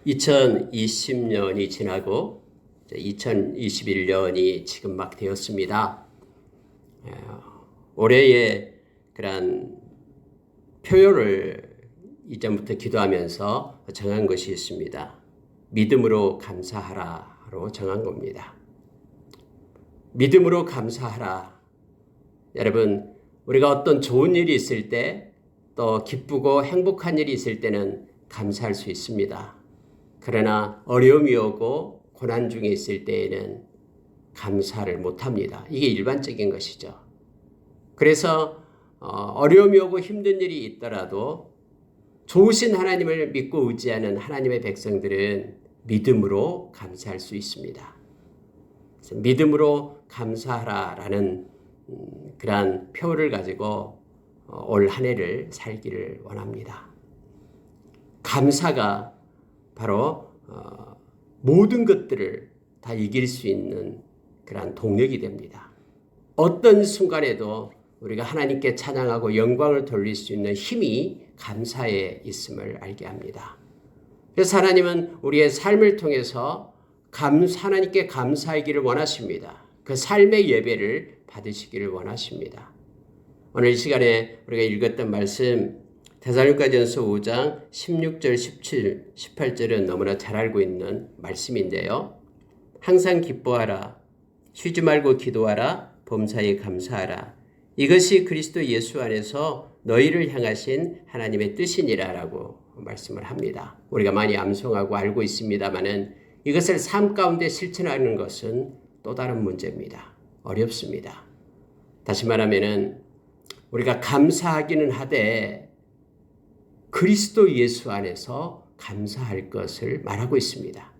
2020년이 지나고 2021년이 지금 막 되었습니다. 올해의 그런 표요를 이전부터 기도하면서 정한 것이 있습니다. 믿음으로 감사하라로 정한 겁니다. 믿음으로 감사하라. 여러분, 우리가 어떤 좋은 일이 있을 때, 또 기쁘고 행복한 일이 있을 때는 감사할 수 있습니다. 그러나 어려움이 오고 고난 중에 있을 때에는 감사를 못합니다. 이게 일반적인 것이죠. 그래서 어려움이 오고 힘든 일이 있더라도 좋으신 하나님을 믿고 의지하는 하나님의 백성들은 믿음으로 감사할 수 있습니다. 믿음으로 감사하라라는 그러한 표를 가지고 올 한 해를 살기를 원합니다. 감사가 바로 모든 것들을 다 이길 수 있는 그러한 동력이 됩니다. 어떤 순간에도 우리가 하나님께 찬양하고 영광을 돌릴 수 있는 힘이 감사에 있음을 알게 합니다. 그래서 하나님은 우리의 삶을 통해서 하나님께 감사하기를 원하십니다. 그 삶의 예배를 받으시기를 원하십니다. 오늘 이 시간에 우리가 읽었던 말씀 데살로니가전서 5장 16절, 17, 18절은 너무나 잘 알고 있는 말씀인데요. 항상 기뻐하라. 쉬지 말고 기도하라. 범사에 감사하라. 이것이 그리스도 예수 안에서 너희를 향하신 하나님의 뜻이니라 라고 말씀을 합니다. 우리가 많이 암송하고 알고 있습니다마는 이것을 삶 가운데 실천하는 것은 또 다른 문제입니다. 어렵습니다. 다시 말하면은 우리가 감사하기는 하되 그리스도 예수 안에서 감사할 것을 말하고 있습니다.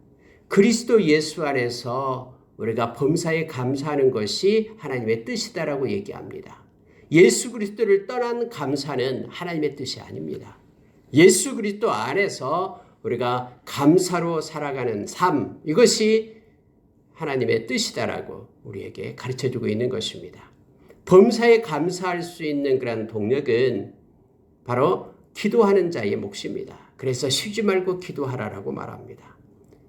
그리스도 예수 안에서 우리가 범사에 감사하는 것이 하나님의 뜻이다라고 얘기합니다. 예수 그리스도를 떠난 감사는 하나님의 뜻이 아닙니다. 예수 그리스도 안에서 우리가 감사로 살아가는 삶, 이것이 하나님의 뜻이다라고 우리에게 가르쳐주고 있는 것입니다. 범사에 감사할 수 있는 그런 동력은 바로 기도하는 자의 몫입니다. 그래서 쉬지 말고 기도하라라고 말합니다.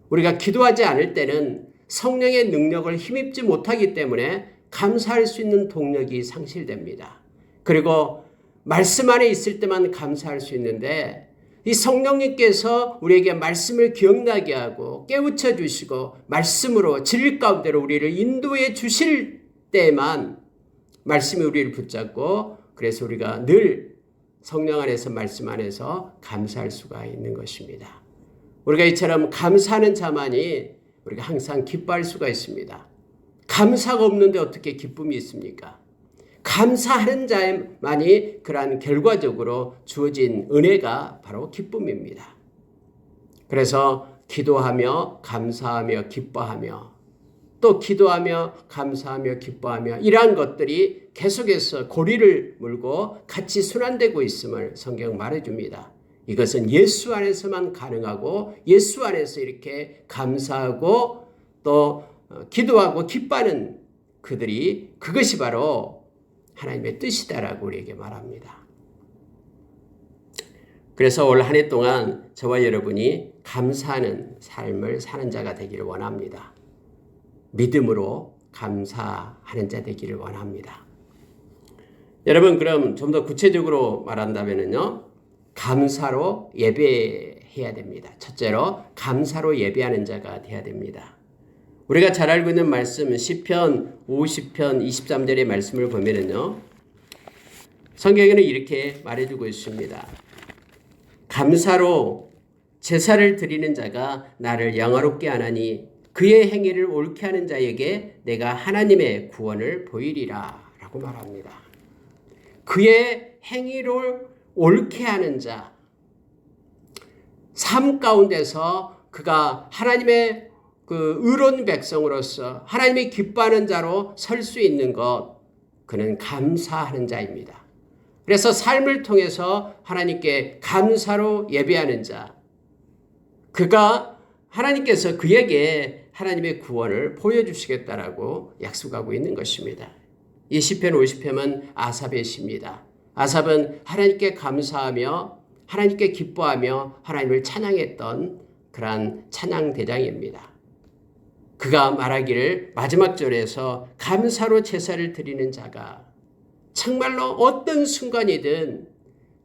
우리가 기도하지 않을 때는 성령의 능력을 힘입지 못하기 때문에 감사할 수 있는 동력이 상실됩니다. 그리고 말씀 안에 있을 때만 감사할 수 있는데 이 성령님께서 우리에게 말씀을 기억나게 하고 깨우쳐 주시고 말씀으로 진리 가운데로 우리를 인도해 주실 때만 말씀이 우리를 붙잡고 그래서 우리가 늘 성령 안에서 말씀 안에서 감사할 수가 있는 것입니다. 우리가 이처럼 감사하는 자만이 우리가 항상 기뻐할 수가 있습니다. 감사가 없는데 어떻게 기쁨이 있습니까? 감사하는 자만이 그러한 결과적으로 주어진 은혜가 바로 기쁨입니다. 그래서 기도하며 감사하며 기뻐하며 또 기도하며 감사하며 기뻐하며 이러한 것들이 계속해서 고리를 물고 같이 순환되고 있음을 성경 말해줍니다. 이것은 예수 안에서만 가능하고 예수 안에서 이렇게 감사하고 또 기도하고 기뻐하는 그것이 바로 하나님의 뜻이다라고 우리에게 말합니다. 그래서 올 한 해 동안 저와 여러분이 감사하는 삶을 사는 자가 되기를 원합니다. 믿음으로 감사하는 자 되기를 원합니다. 여러분, 그럼 좀 더 구체적으로 말한다면요, 감사로 예배해야 됩니다. 첫째로 감사로 예배하는 자가 되어야 됩니다. 우리가 잘 알고 있는 말씀 시편 50편 23절의 말씀을 보면은요, 성경에는 이렇게 말해주고 있습니다. 감사로 제사를 드리는 자가 나를 영화롭게 하나니 그의 행위를 옳게 하는 자에게 내가 하나님의 구원을 보이리라 라고 말합니다. 그의 행위를 옳게 하는 자, 삶 가운데서 그가 하나님의 그 의로운 백성으로서 하나님이 기뻐하는 자로 설 수 있는 것, 그는 감사하는 자입니다. 그래서 삶을 통해서 하나님께 감사로 예배하는 자, 그가 하나님께서 그에게 하나님의 구원을 보여주시겠다라고 약속하고 있는 것입니다. 이 시편 50편은 아삽의 시입니다. 아삽은 하나님께 감사하며 하나님께 기뻐하며 하나님을 찬양했던 그러한 찬양 대장입니다. 그가 말하기를 마지막 절에서 감사로 제사를 드리는 자가 정말로 어떤 순간이든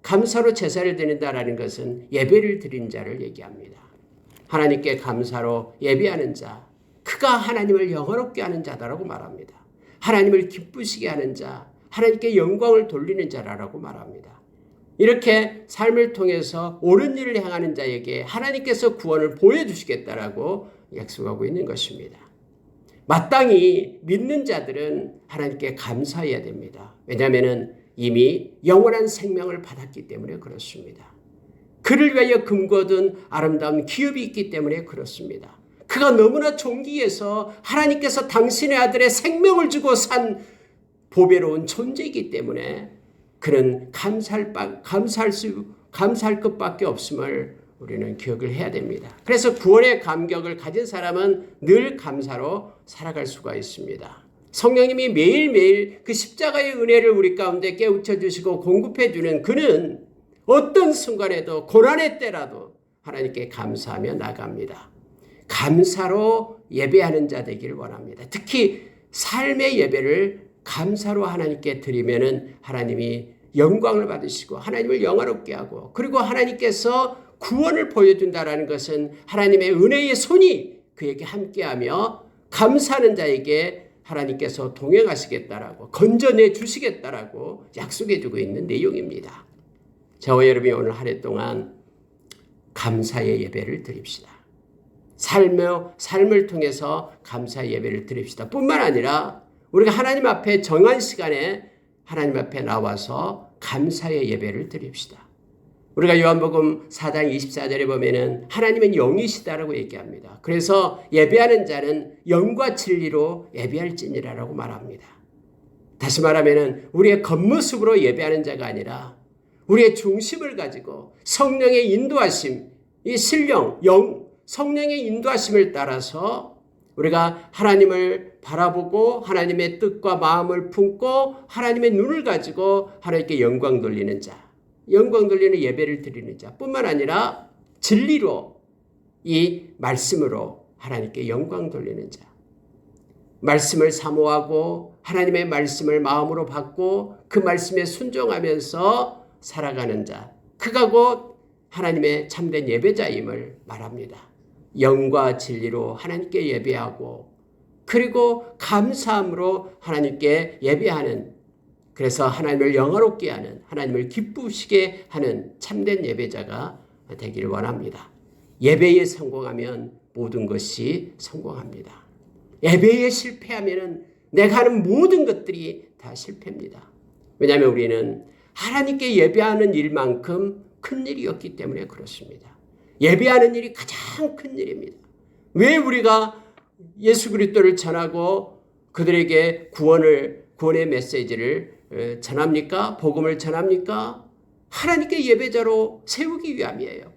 감사로 제사를 드린다라는 것은 예배를 드리는 자를 얘기합니다. 하나님께 감사로 예배하는 자, 그가 하나님을 영화롭게 하는 자다라고 말합니다. 하나님을 기쁘시게 하는 자, 하나님께 영광을 돌리는 자라고 말합니다. 이렇게 삶을 통해서 옳은 일을 행하는 자에게 하나님께서 구원을 보여주시겠다라고 약속하고 있는 것입니다. 마땅히 믿는 자들은 하나님께 감사해야 됩니다. 왜냐하면 이미 영원한 생명을 받았기 때문에 그렇습니다. 그를 위하여 금거든 아름다운 기업이 있기 때문에 그렇습니다. 그가 너무나 존귀해서 하나님께서 당신의 아들의 생명을 주고 산 보배로운 존재이기 때문에 그는 감사할 것밖에 없음을 우리는 기억을 해야 됩니다. 그래서 구원의 감격을 가진 사람은 늘 감사로 살아갈 수가 있습니다. 성령님이 매일매일 그 십자가의 은혜를 우리 가운데 깨우쳐 주시고 공급해 주는 그는 어떤 순간에도 고난의 때라도 하나님께 감사하며 나갑니다. 감사로 예배하는 자 되기를 원합니다. 특히 삶의 예배를 감사로 하나님께 드리면은 하나님이 영광을 받으시고 하나님을 영화롭게 하고 그리고 하나님께서 구원을 보여준다라는 것은 하나님의 은혜의 손이 그에게 함께하며 감사하는 자에게 하나님께서 동행하시겠다라고 건져내 주시겠다라고 약속해 주고 있는 내용입니다. 저와 여러분이 오늘 한 해 동안 감사의 예배를 드립시다. 삶을 통해서 감사의 예배를 드립시다. 뿐만 아니라 우리가 하나님 앞에 정한 시간에 하나님 앞에 나와서 감사의 예배를 드립시다. 우리가 요한복음 4장 24절에 보면은 하나님은 영이시다라고 얘기합니다. 그래서 예배하는 자는 영과 진리로 예배할지니라라고 말합니다. 다시 말하면은 우리의 겉모습으로 예배하는 자가 아니라 우리의 중심을 가지고 성령의 인도하심, 이 신령, 성령의 인도하심을 따라서 우리가 하나님을 바라보고 하나님의 뜻과 마음을 품고 하나님의 눈을 가지고 하나님께 영광 돌리는 자, 영광 돌리는 예배를 드리는 자 뿐만 아니라 진리로 이 말씀으로 하나님께 영광 돌리는 자, 말씀을 사모하고 하나님의 말씀을 마음으로 받고 그 말씀에 순종하면서 살아가는 자, 그가 곧 하나님의 참된 예배자임을 말합니다. 영과 진리로 하나님께 예배하고 그리고 감사함으로 하나님께 예배하는, 그래서 하나님을 영화롭게 하는, 하나님을 기쁘시게 하는 참된 예배자가 되기를 원합니다. 예배에 성공하면 모든 것이 성공합니다. 예배에 실패하면 내가 하는 모든 것들이 다 실패입니다. 왜냐하면 우리는 하나님께 예배하는 일만큼 큰 일이었기 때문에 그렇습니다. 예배하는 일이 가장 큰 일입니다. 왜 우리가 예수 그리스도를 전하고 그들에게 구원의 메시지를 전합니까? 복음을 전합니까? 하나님께 예배자로 세우기 위함이에요.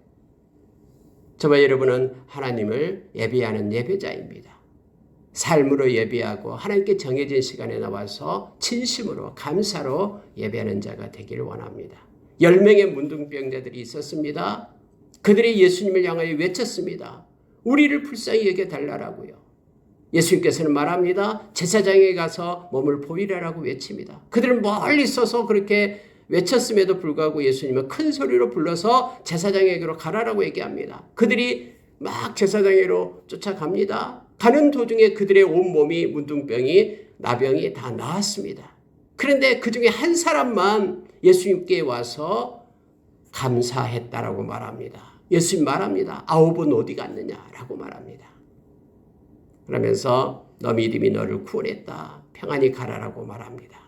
저와 여러분은 하나님을 예배하는 예배자입니다. 삶으로 예배하고 하나님께 정해진 시간에 나와서 진심으로 감사로 예배하는 자가 되기를 원합니다. 10명의 문둥병자들이 있었습니다. 그들이 예수님을 향하여 외쳤습니다. 우리를 불쌍히 여겨달라고요. 예수님께서는 말합니다. 제사장에 가서 몸을 보이라라고 외칩니다. 그들은 멀리 서서 그렇게 외쳤음에도 불구하고 예수님은 큰 소리로 불러서 제사장에게로 가라라고 얘기합니다. 그들이 막 제사장에게로 쫓아갑니다. 가는 도중에 그들의 온몸이 문둥병이 나병이 다 나았습니다. 그런데 그 중에 한 사람만 예수님께 와서 감사했다라고 말합니다. 예수님 말합니다. 9은 어디 갔느냐라고 말합니다. 그러면서 너 믿음이 너를 구원했다. 평안히 가라라고 말합니다.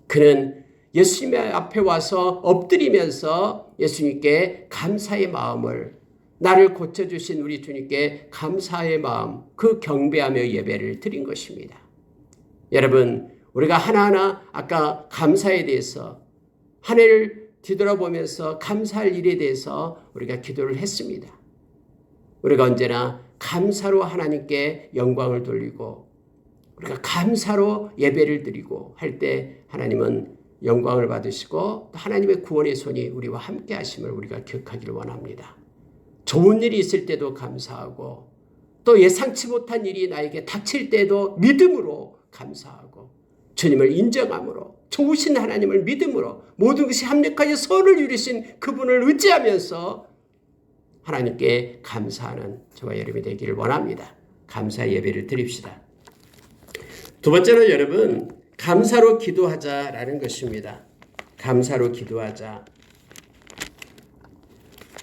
그는 예수님 앞에 와서 엎드리면서 예수님께 감사의 마음을, 나를 고쳐주신 우리 주님께 감사의 마음, 그 경배하며 예배를 드린 것입니다. 여러분, 우리가 하나하나 아까 감사에 대해서 한 해를 뒤돌아보면서 감사할 일에 대해서 우리가 기도를 했습니다. 우리가 언제나 감사로 하나님께 영광을 돌리고 우리가 감사로 예배를 드리고 할 때 하나님은 영광을 받으시고 또 하나님의 구원의 손이 우리와 함께 하심을 우리가 기억하기를 원합니다. 좋은 일이 있을 때도 감사하고 또 예상치 못한 일이 나에게 닥칠 때도 믿음으로 감사하고 주님을 인정함으로 좋으신 하나님을 믿음으로 모든 것이 합력하여 선을 이루신 그분을 의지하면서 하나님께 감사하는 저와 여러분이 되기를 원합니다. 감사 예배를 드립시다. 두 번째는 여러분 감사로 기도하자라는 것입니다. 감사로 기도하자.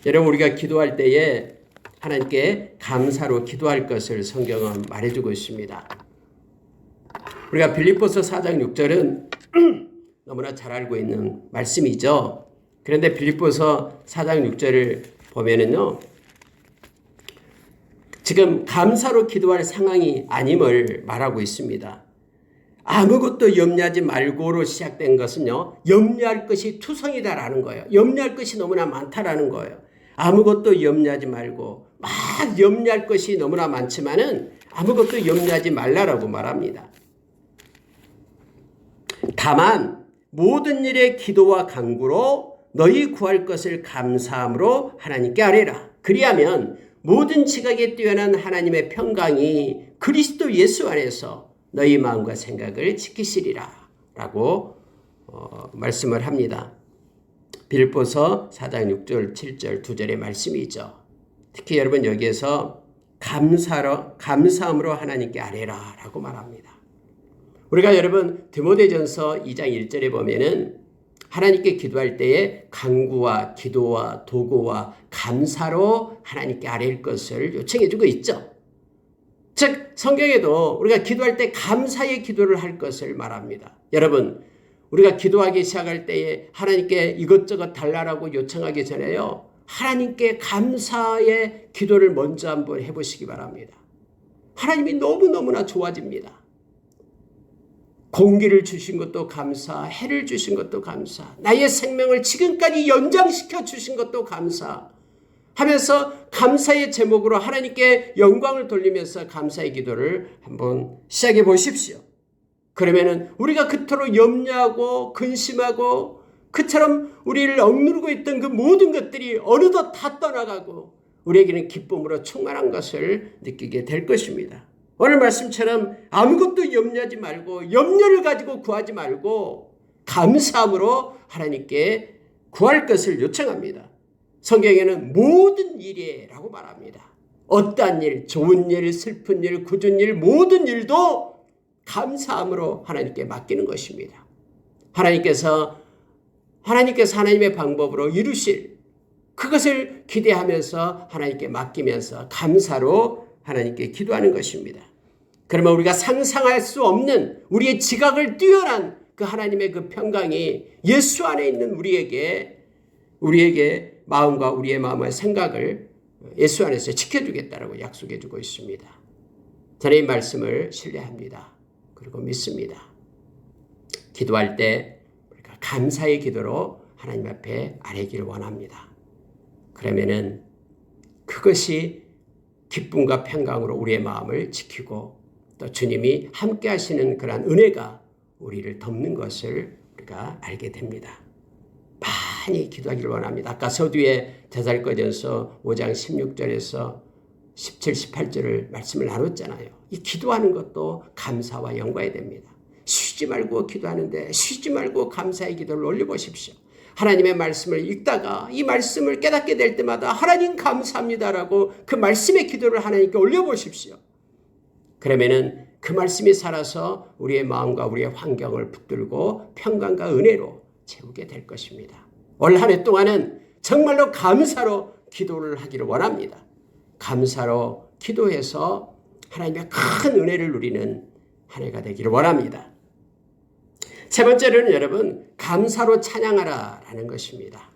여러분 우리가 기도할 때에 하나님께 감사로 기도할 것을 성경은 말해주고 있습니다. 우리가 빌립보서 4장 6절은 너무나 잘 알고 있는 말씀이죠. 그런데 빌립보서 4장 6절을 보면은요, 지금 감사로 기도할 상황이 아님을 말하고 있습니다. 아무것도 염려하지 말고로 시작된 것은요, 염려할 것이 투성이다라는 거예요. 염려할 것이 너무나 많다라는 거예요. 아무것도 염려하지 말고, 막 염려할 것이 너무나 많지만은 아무것도 염려하지 말라라고 말합니다. 다만 모든 일에 기도와 간구로 너희 구할 것을 감사함으로 하나님께 아뢰라. 그리하면 모든 지각에 뛰어난 하나님의 평강이 그리스도 예수 안에서 너희 마음과 생각을 지키시리라 라고 말씀을 합니다. 빌립보서 4장 6절 7절 2절의 말씀이죠. 특히 여러분 여기에서 감사함으로 하나님께 아뢰라 라고 말합니다. 우리가 여러분 디모데전서 2장 1절에 보면은 하나님께 기도할 때에 간구와 기도와 도구와 감사로 하나님께 아뢰일 것을 요청해 주고 있죠. 즉 성경에도 우리가 기도할 때 감사의 기도를 할 것을 말합니다. 여러분 우리가 기도하기 시작할 때에 하나님께 이것저것 달라고 요청하기 전에요. 하나님께 감사의 기도를 먼저 한번 해보시기 바랍니다. 하나님이 너무너무나 좋아집니다. 공기를 주신 것도 감사, 해를 주신 것도 감사, 나의 생명을 지금까지 연장시켜 주신 것도 감사 하면서 감사의 제목으로 하나님께 영광을 돌리면서 감사의 기도를 한번 시작해 보십시오. 그러면은 우리가 그토록 염려하고 근심하고 그처럼 우리를 억누르고 있던 그 모든 것들이 어느덧 다 떠나가고 우리에게는 기쁨으로 충만한 것을 느끼게 될 것입니다. 오늘 말씀처럼 아무것도 염려하지 말고 염려를 가지고 구하지 말고 감사함으로 하나님께 구할 것을 요청합니다. 성경에는 모든 일이라고 말합니다. 어떠한 일, 좋은 일, 슬픈 일, 굳은 일, 모든 일도 감사함으로 하나님께 맡기는 것입니다. 하나님께서 하나님의 방법으로 이루실 그것을 기대하면서 하나님께 맡기면서 감사로 하나님께 기도하는 것입니다. 그러면 우리가 상상할 수 없는 우리의 지각을 뛰어난 그 하나님의 그 평강이 예수 안에 있는 우리에게 마음과 우리의 마음의 생각을 예수 안에서 지켜주겠다라고 약속해주고 있습니다. 저는 이 말씀을 신뢰합니다. 그리고 믿습니다. 기도할 때 우리가 감사의 기도로 하나님 앞에 아뢰기를 원합니다. 그러면은 그것이 기쁨과 평강으로 우리의 마음을 지키고 또 주님이 함께 하시는 그러한 은혜가 우리를 덮는 것을 우리가 알게 됩니다. 많이 기도하기를 원합니다. 아까 서두에 데살로니가전서 5장 16절에서 17, 18절을 말씀을 나눴잖아요. 이 기도하는 것도 감사와 영광이 됩니다. 쉬지 말고 기도하는데 쉬지 말고 감사의 기도를 올려보십시오. 하나님의 말씀을 읽다가 이 말씀을 깨닫게 될 때마다 하나님 감사합니다라고 그 말씀의 기도를 하나님께 올려보십시오. 그러면은 그 말씀이 살아서 우리의 마음과 우리의 환경을 붙들고 평강과 은혜로 채우게 될 것입니다. 올 한 해 동안은 정말로 감사로 기도를 하기를 원합니다. 감사로 기도해서 하나님의 큰 은혜를 누리는 한 해가 되기를 원합니다. 세 번째로는 여러분 감사로 찬양하라라는 것입니다.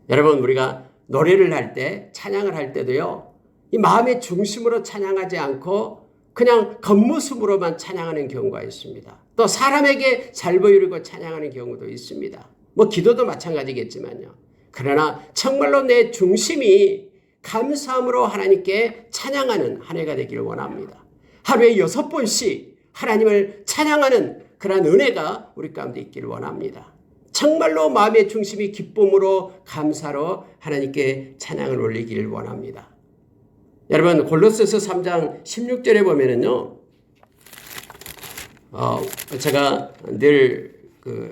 여러분 우리가 노래를 할 때 찬양을 할 때도요. 이 마음의 중심으로 찬양하지 않고 그냥 겉모습으로만 찬양하는 경우가 있습니다. 또 사람에게 잘 보이려고 찬양하는 경우도 있습니다. 뭐 기도도 마찬가지겠지만요. 그러나 정말로 내 중심이 감사함으로 하나님께 찬양하는 한 해가 되기를 원합니다. 하루에 6번씩 하나님을 찬양하는 그러한 은혜가 우리 가운데 있기를 원합니다. 정말로 마음의 중심이 기쁨으로 감사로 하나님께 찬양을 올리기를 원합니다. 여러분 골로새서 3장 16절에 보면은요. 제가 늘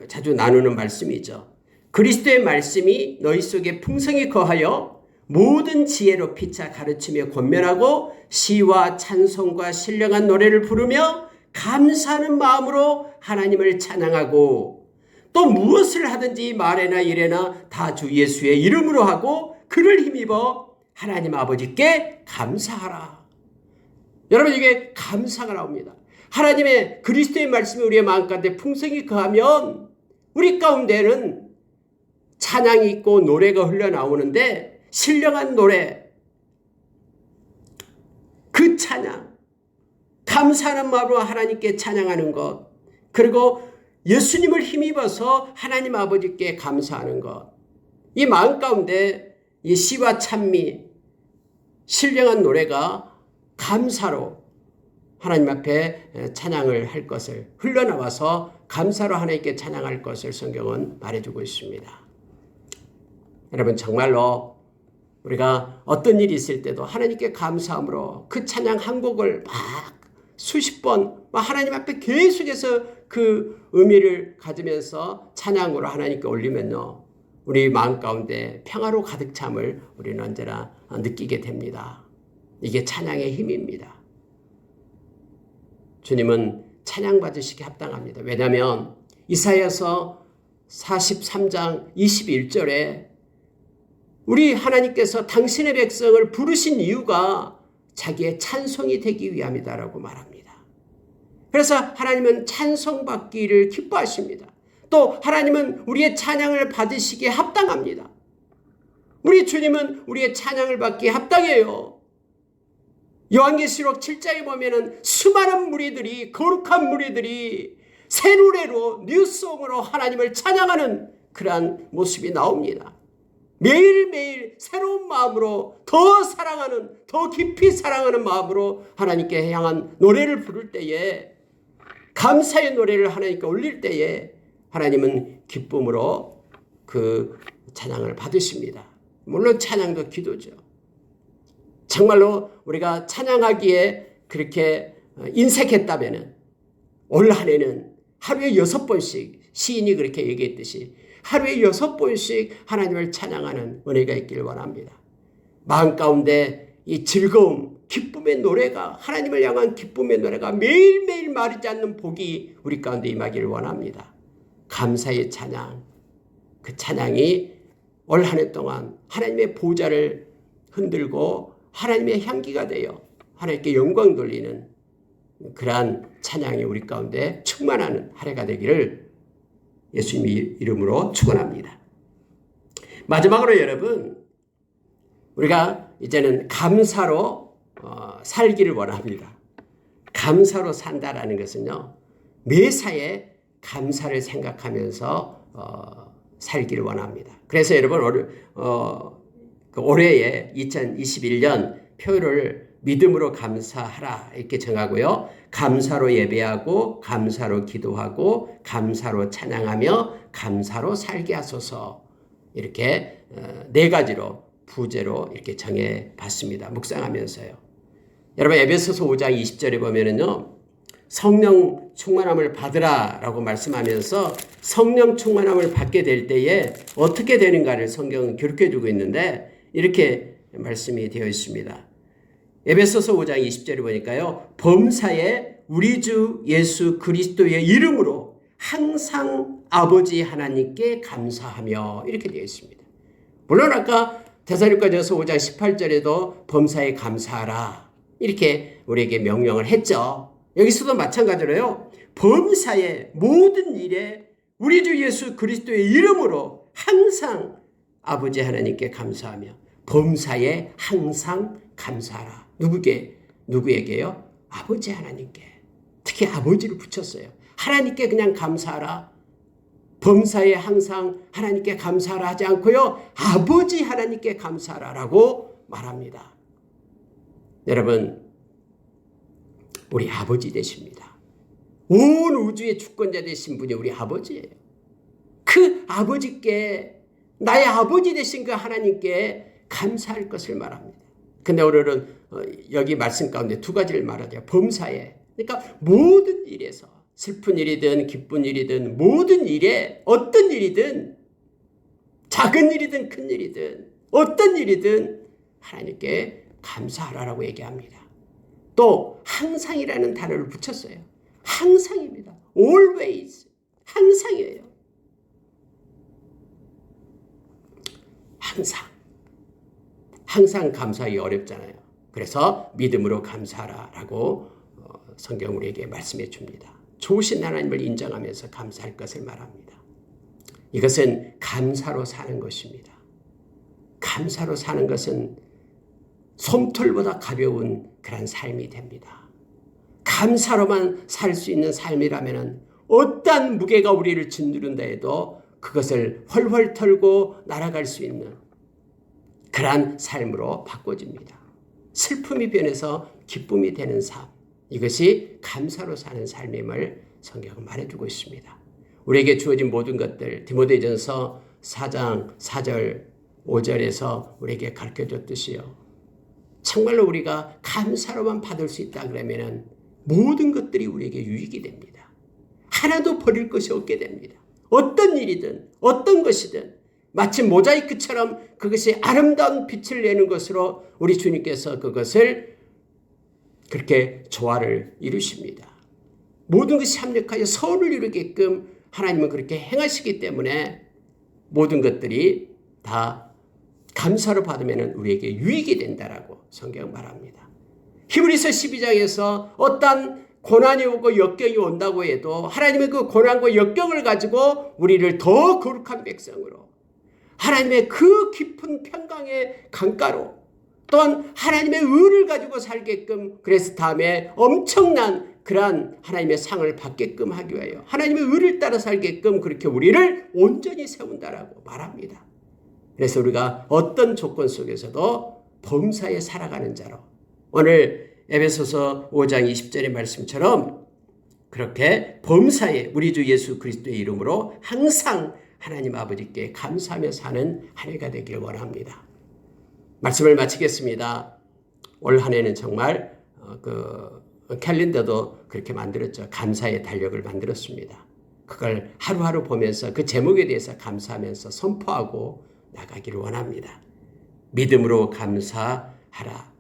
자주 나누는 말씀이죠. 그리스도의 말씀이 너희 속에 풍성히 거하여 모든 지혜로 피차 가르치며 권면하고 시와 찬송과 신령한 노래를 부르며 감사하는 마음으로 하나님을 찬양하고 또 무엇을 하든지 말에나 일에나 다 주 예수의 이름으로 하고 그를 힘입어 하나님 아버지께 감사하라. 여러분 이게 감사가 나옵니다. 하나님의 그리스도의 말씀이 우리의 마음 가운데 풍성히 거하면 우리 가운데는 찬양이 있고 노래가 흘러나오는데 신령한 노래, 그 찬양, 감사하는 마음으로 하나님께 찬양하는 것, 그리고 예수님을 힘입어서 하나님 아버지께 감사하는 것, 이 마음 가운데 이 시와 찬미, 신령한 노래가 감사로 하나님 앞에 찬양을 할 것을 흘러나와서 감사로 하나님께 찬양할 것을 성경은 말해주고 있습니다. 여러분 정말로 우리가 어떤 일이 있을 때도 하나님께 감사함으로 그 찬양 한 곡을 막 수십 번 하나님 앞에 계속해서 그 의미를 가지면서 찬양으로 하나님께 올리면요. 우리 마음 가운데 평화로 가득 참을 우리는 언제나 느끼게 됩니다. 이게 찬양의 힘입니다. 주님은 찬양받으시기 합당합니다. 왜냐하면 이사야서 43장 21절에 우리 하나님께서 당신의 백성을 부르신 이유가 자기의 찬송이 되기 위함이다라고 말합니다. 그래서 하나님은 찬송받기를 기뻐하십니다. 또 하나님은 우리의 찬양을 받으시기에 합당합니다. 우리 주님은 우리의 찬양을 받기에 합당해요. 요한계시록 7장에 보면은 수많은 무리들이, 거룩한 무리들이 새 노래로 뉴송으로 하나님을 찬양하는 그러한 모습이 나옵니다. 매일매일 새로운 마음으로 더 사랑하는, 더 깊이 사랑하는 마음으로 하나님께 향한 노래를 부를 때에, 감사의 노래를 하나님께 올릴 때에 하나님은 기쁨으로 그 찬양을 받으십니다. 물론 찬양도 기도죠. 정말로 우리가 찬양하기에 그렇게 인색했다면 올 한 해는 하루에 6번씩 시인이 그렇게 얘기했듯이 하루에 6번씩 하나님을 찬양하는 은혜가 있기를 원합니다. 마음 가운데 이 즐거움, 기쁨의 노래가, 하나님을 향한 기쁨의 노래가 매일매일 마르지 않는 복이 우리 가운데 임하기를 원합니다. 감사의 찬양, 그 찬양이 올 한 해 동안 하나님의 보좌를 흔들고 하나님의 향기가 되어 하나님께 영광 돌리는 그러한 찬양이 우리 가운데 충만하는 한 해가 되기를 예수님의 이름으로 축원합니다. 마지막으로 여러분, 우리가 이제는 감사로 살기를 원합니다. 감사로 산다라는 것은요, 매사에 감사를 생각하면서 살기를 원합니다. 그래서 여러분 올해의 2021년 표를 믿음으로 감사하라 이렇게 정하고요. 감사로 예배하고 감사로 기도하고 감사로 찬양하며 감사로 살게 하소서, 이렇게 4가지로 부제로 이렇게 정해봤습니다. 묵상하면서요. 여러분 에베소서 5장 20절에 보면은요, 성령 충만함을 받으라라고 말씀하면서 성령 충만함을 받게 될 때에 어떻게 되는가를 성경은 기록해주고 있는데 이렇게 말씀이 되어 있습니다. 에베소서 5장 20절에 보니까요, 범사에 우리 주 예수 그리스도의 이름으로 항상 아버지 하나님께 감사하며 이렇게 되어 있습니다. 물론 아까 데살로니가전서 5장 18절에도 범사에 감사하라 이렇게 우리에게 명령을 했죠. 여기서도 마찬가지로요, 범사에 모든 일에 우리 주 예수 그리스도의 이름으로 항상 아버지 하나님께 감사하며, 범사에 항상 감사하라. 누구에게요? 아버지 하나님께. 특히 아버지를 붙였어요. 하나님께 그냥 감사하라. 범사에 항상 하나님께 감사하라 하지 않고요, 아버지 하나님께 감사하라라고 말합니다. 여러분, 우리 아버지 되십니다. 온 우주의 주권자 되신 분이 우리 아버지예요. 그 아버지께, 나의 아버지 되신 그 하나님께 감사할 것을 말합니다. 근데 오늘은 여기 말씀 가운데 두 가지를 말하죠. 범사에. 그러니까 모든 일에서 슬픈 일이든 기쁜 일이든 모든 일에 어떤 일이든 작은 일이든 큰 일이든 어떤 일이든 하나님께 감사하라라고 얘기합니다. 또 항상이라는 단어를 붙였어요. 항상입니다. always. 항상이에요. 항상 감사하기 어렵잖아요. 그래서 믿음으로 감사하라라고 성경 우리에게 말씀해 줍니다. 좋으신 하나님을 인정하면서 감사할 것을 말합니다. 이것은 감사로 사는 것입니다. 감사로 사는 것은 솜털보다 가벼운 그런 삶이 됩니다. 감사로만 살 수 있는 삶이라면 어떠한 무게가 우리를 짓누른다 해도 그것을 훨훨 털고 날아갈 수 있는 그러한 삶으로 바꿔집니다. 슬픔이 변해서 기쁨이 되는 삶, 이것이 감사로 사는 삶임을 성경은 말해주고 있습니다. 우리에게 주어진 모든 것들, 디모데전서 4장 4절 5절에서 우리에게 가르쳐줬듯이요, 정말로 우리가 감사로만 받을 수 있다 그러면 모든 것들이 우리에게 유익이 됩니다. 하나도 버릴 것이 없게 됩니다. 어떤 일이든 어떤 것이든 마치 모자이크처럼 그것이 아름다운 빛을 내는 것으로 우리 주님께서 그것을 그렇게 조화를 이루십니다. 모든 것이 합력하여 서울을 이루게끔 하나님은 그렇게 행하시기 때문에 모든 것들이 다 감사로 받으면 우리에게 유익이 된다라고 성경은 말합니다. 히브리서 12장에서 어떤 고난이 오고 역경이 온다고 해도 하나님의 그 고난과 역경을 가지고 우리를 더 거룩한 백성으로, 하나님의 그 깊은 평강의 강가로, 또한 하나님의 의를 가지고 살게끔, 그래서 다음에 엄청난 그러한 하나님의 상을 받게끔 하기 위하여 하나님의 의를 따라 살게끔 그렇게 우리를 온전히 세운다라고 말합니다. 그래서 우리가 어떤 조건 속에서도 범사에 살아가는 자로, 오늘 에베소서 5장 20절의 말씀처럼 그렇게 범사에 우리 주 예수 그리스도의 이름으로 항상 하나님 아버지께 감사하며 사는 한 해가 되길 원합니다. 말씀을 마치겠습니다. 올 한 해는 정말 그 캘린더도 그렇게 만들었죠. 감사의 달력을 만들었습니다. 그걸 하루하루 보면서 그 제목에 대해서 감사하면서 선포하고 나가기를 원합니다. 믿음으로 감사하라.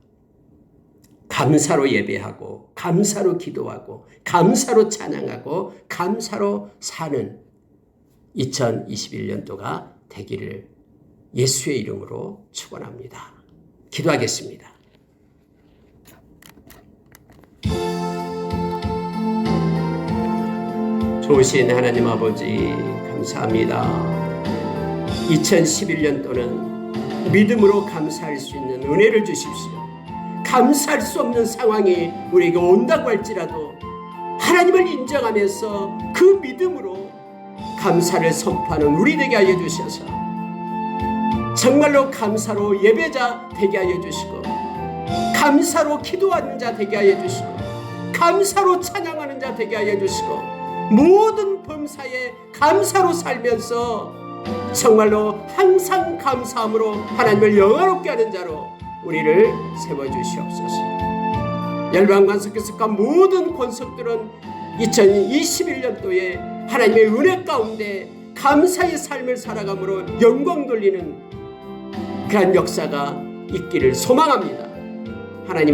감사로 예배하고 감사로 기도하고 감사로 찬양하고 감사로 사는 2021년도가 되기를 예수의 이름으로 축원합니다. 기도하겠습니다. 좋으신 하나님 아버지 감사합니다. 2011년도는 믿음으로 감사할 수 있는 은혜를 주십시오. 감사할 수 없는 상황이 우리에게 온다고 할지라도 하나님을 인정하면서 그 믿음으로 감사를 선포하는 우리 되게 하여 주셔서 정말로 감사로 예배자 되게 하여 주시고, 감사로 기도하는 자 되게 하여 주시고, 감사로 찬양하는 자 되게 하여 주시고, 모든 범사에 감사로 살면서 정말로 항상 감사함으로 하나님을 영화롭게 하는 자로 우리를 세워주시옵소서. 열방관석교석과 모든 권석들은 2021년도에 하나님의 은혜 가운데 감사의 삶을 살아감으로 영광 돌리는 그런 역사가 있기를 소망합니다. 하나님